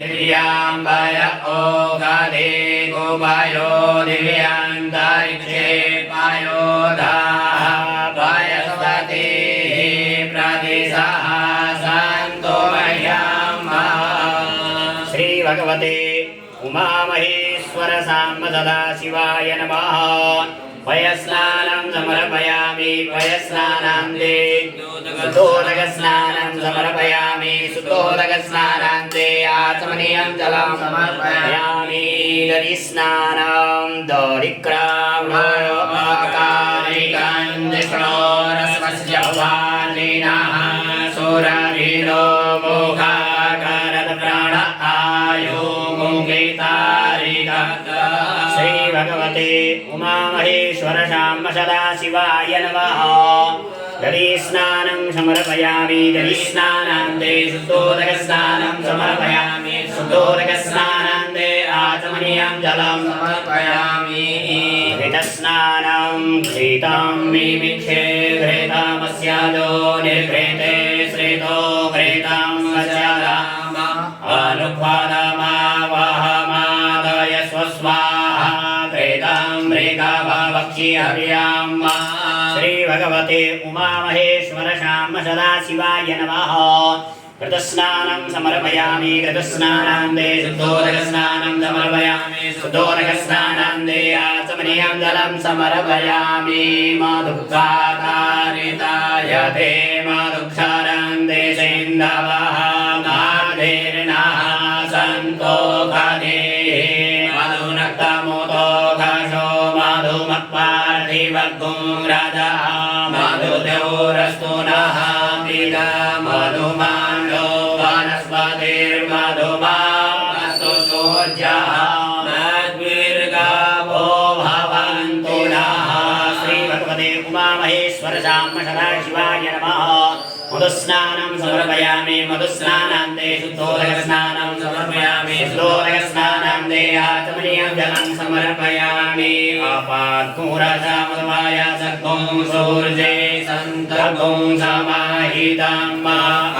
दिव्यांबय ओगदे गोपायो दिव्यांतरिक्षे पायोधाः पायस्वती प्रतिसः सन्तो मह्यम् श्री भगवते उमामहेश्वर साम्ब सदाशिवाय नमः। पयस्नानं समर्पयामि पयस्नानान्ते सुतोदकस्नानं समर्पयामि सुतोदकस्नानान्ते आचमनीयं जलं समर्पयामि दधिस्नानं दधिक्रामकारिकाञ्जक्रोरस्वस्य वालिनः सुरवीरो मोघाकारत प्राण आयो मुङ्गितारिगत श्री भगवते उमामहेश्वर शाम्ब सदाशिवाय नमः। दधिस्नानं समर्पयामि दधिस्नानान्ते शुद्धोदकस्नानं समर्पयामि शुद्धोदकस्नानान्ते आचमनीयं जलं समर्पयामि घृतस्नानं घृतं विमिक्षे घृतमस्यादो निर्घृते श्रितो घृतं वस्यादाम अनुपादमावहमादय स्वस्वाहा घृतं मृगभवक्षि हव्याम् श्री भगवते उमामहेश्वर शाम्ब सदाशिवाय नमः। घृतस्नानं समर्पयामि घृतस्नानान्ते शुद्धोदकस्नानं समर्पयामि शुद्धोदकस्नानान्ते आचमनीयं जलं समर्पयामि मधुक्षाकारिताय ते मधुक्षारान्ते सेन्दवः माधीर्णः सन्तो खदे मधुनक्तमुतो घशो मधुमत्पार्थिवगुं रजः मधुदेवरस्तु नः पिता मधुमानो वनस्पतिर्मधुमास्तु सूर्यः मद्विर्गावो भवन्तु नः। श्री भगवते उमामहेश्वर शाम्ब सदाशिवाय नमः। मधुस्नानं समर्पयामि मधुस्नानान्ते शुद्धोदकस्नानं समर्पयामि शुद्धोदकस्नानान्ते आचमनीयं जलं समर्पयामि अपाद्गुरसामवाय सद्गुं सूर्ये सन्तगुं समाहितं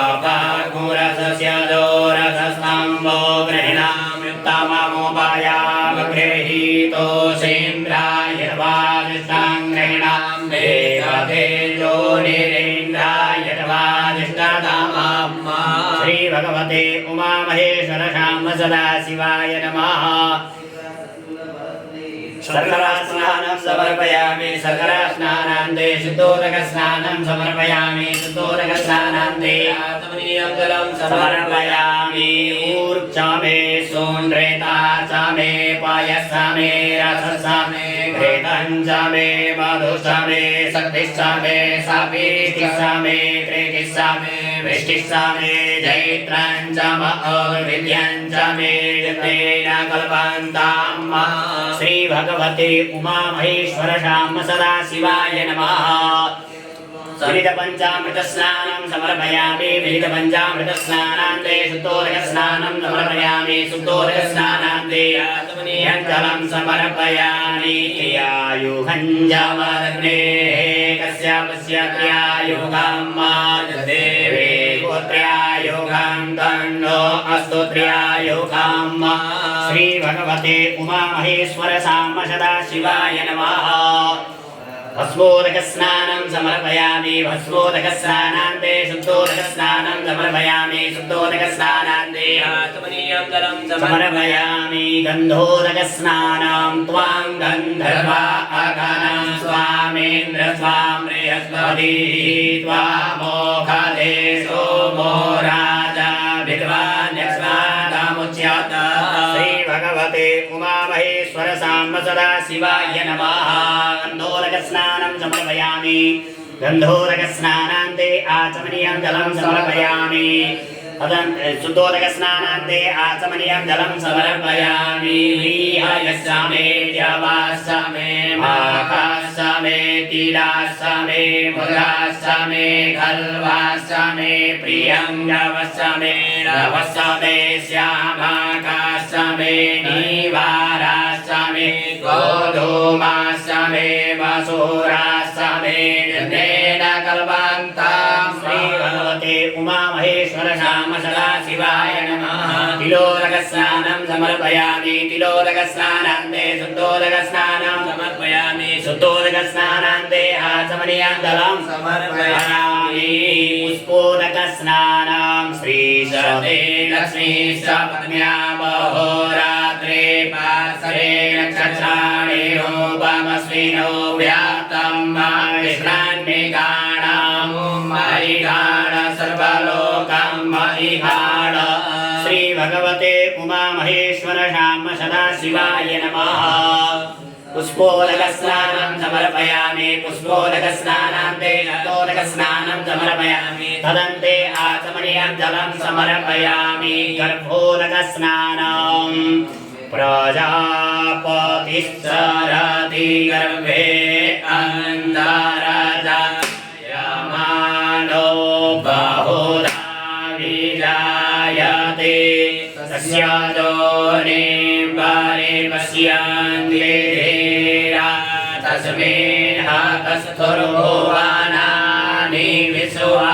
अपाद्गुरसस्य दोरसस्तम्भो गृह्णामि उत्तममुपायामगृहीतो सेन्द्राय वाजिष्ठां गृह्णामि देवतेजो निरेन्द्राय श्री भगवते उमामहेश्वर शाम्ब सदाशिवाय नमः। शर्करास्नानं समर्पयामि शर्करास्नानान्ते शुद्धोदकस्नानं समर्पयामि शुद्धोदकस्नानान्ते आचमनीयं जलं समर्पयामि ऊर्ध्वमे सोन्द्रेता च मे पायस मे रसस मे घृतं च मे मधुश्च मे शक्तिश्च मे सापीतिश्च मे कृतिश्च मे वृष्टिश्च मे जैत्रं च विद्यं च मे तेन कल्पन्ताम् श्री भगवते उमामहेश्वर शाम्ब सदाशिवाय नमः। विहितपञ्चामृतस्नानं समर्पयामि विहितपञ्चामृतस्नानान्ते शुद्धोदकस्नानं समर्पयामि शुद्धोदकस्नानान्ते आचमनीयं जलं समर्पयामि क्रियायुगञ्जमग्नेः कस्यापस्य क्रियायुगं देवे गोत्र्यायुगं तन्नो अस्तु क्रियायुगम् श्री भगवते उमामहेश्वर शाम्ब सदाशिवाय नमः। भस्मोदकस्नानं समर्पयामि भस्मोदकस्नानान्ते शुद्धोदकस्नानं समर्पयामि शुद्धोदकस्नानान्ते आचमनीयं जलं समर्पयामि गन्धोदकस्नानं त्वां गन्धर्वा अगनं स्वामेन्द्र स्वां बृहस्पतिः त्वामोघदे सोमो राजा विद्वान्यस्मादामुच्यत। श्री भगवते उमामहेश्वर शाम्ब सदाशिवाय नमः। गन्धोदकस्नानं समर्पयामि गन्धोदकस्नानान्ते आचमनीयं जलं समर्पयामि शुद्धोदकस्नानान्ते आचमनीयं जलं समर्पयामि ह्रीहयश्च मे द्यवाश्च मे माघाश्च मे तिलाश्च मे मृगाश्च मे खल्वाश्च मे प्रियङ्गवश्च मे रवश्च मे श्यामाकाश्च मे नीवाराश्च मे गोधूमाश्च मे मसूराश्च मे जनेन कल्पन्तां श्री भगवते उमा महेश्वर श्याम सदाशिवाय नमः तिलोदकस्नानं समर्पयामि तिलोदकस्नानान्ते शुद्धोदकस्नानं समर्पयामि शुद्धोदकस्नानान्ते आचमनीयं जलं समर्पयामि पुष्पोदकस्नानं श्रीशते लक्ष्मीश्च पत्न्या महोरात्रे पार्श्वे नक्षत्राणि रूपमस्मिनो व्याप्तं विश्रान्मिकाणां महिगाण सर्वलोकं महिगाण श्री भगवते उमा महेश्वर श्याम सदाशिवाय नमः पुष्पोदकस्नानं समर्पयामि पुष्पोदकस्नानान्ते शुद्धोदकस्नानं समर्पयामि तदन्ते आचमनीयं जलं समर्पयामि गर्भोदकस्नानं प्रजापतिश्चरति गर्भे अन्तरजायमानो बहुधा विजायते तस्य योनिं परिपश्यन्ति धीरा तस्मिन् हतस्थुर्भुवनानि विश्वा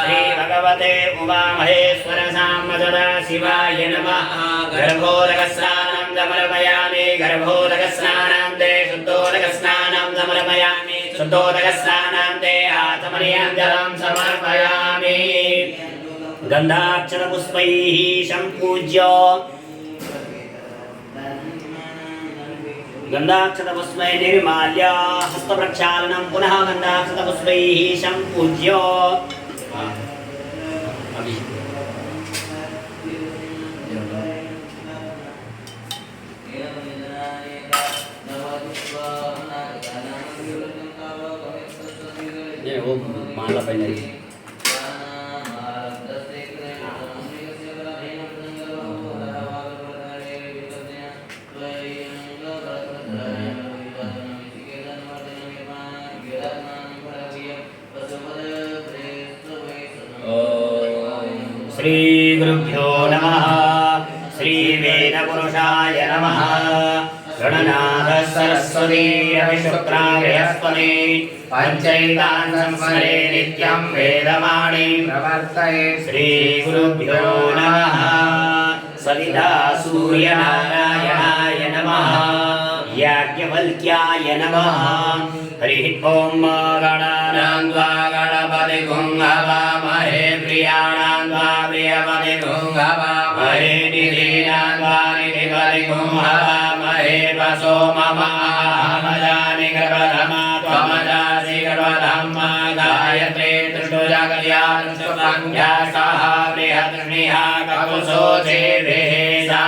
श्री भगवते उमा महेश्वर श्याम सदाशिवाय नमः गर्भोदकस्नानं समर्पयामि गर्भोदकस्नानान्ते शुद्धोदकस्नानं समर्पयामि शुद्धोदकस्नानान्ते आचमनीयं जलं समर्पयामि गन्धाक्षतपुष्पैः सम्पूज्य गन्धाक्षतपुष्पै निर्माल्य हस्तप्रक्षालनं पुनः गन्धाक्षतपुष्पैः सम्पूज्य ये वो माला पहले श्री गुरुभ्यो नमः श्री वेदपुरुषाय नमः गणनाथ सरस्वती रविशुक्रा बृहस्पति पंचैतान् संस्मरे नित्यं वेदवाणी प्रवर्तये श्री गुरुभ्यो नमः सविता सूर्यनारायणाय नमः याज्ञवल्क्याय नमः हरिः ॐ गणानां त्वा गणपतिं हवामहे प्रियाणां त्वा प्रियपतिं हवामहे निधीनां त्वा निधिपतिं हवामहे वसो मम अहमजानि गर्भधमा त्वमजासि गर्भधम्मा गायत्रे दृष्टुजागर्या दृष्टुसंज्ञा सह बृहद्निहा ककुसो सेवे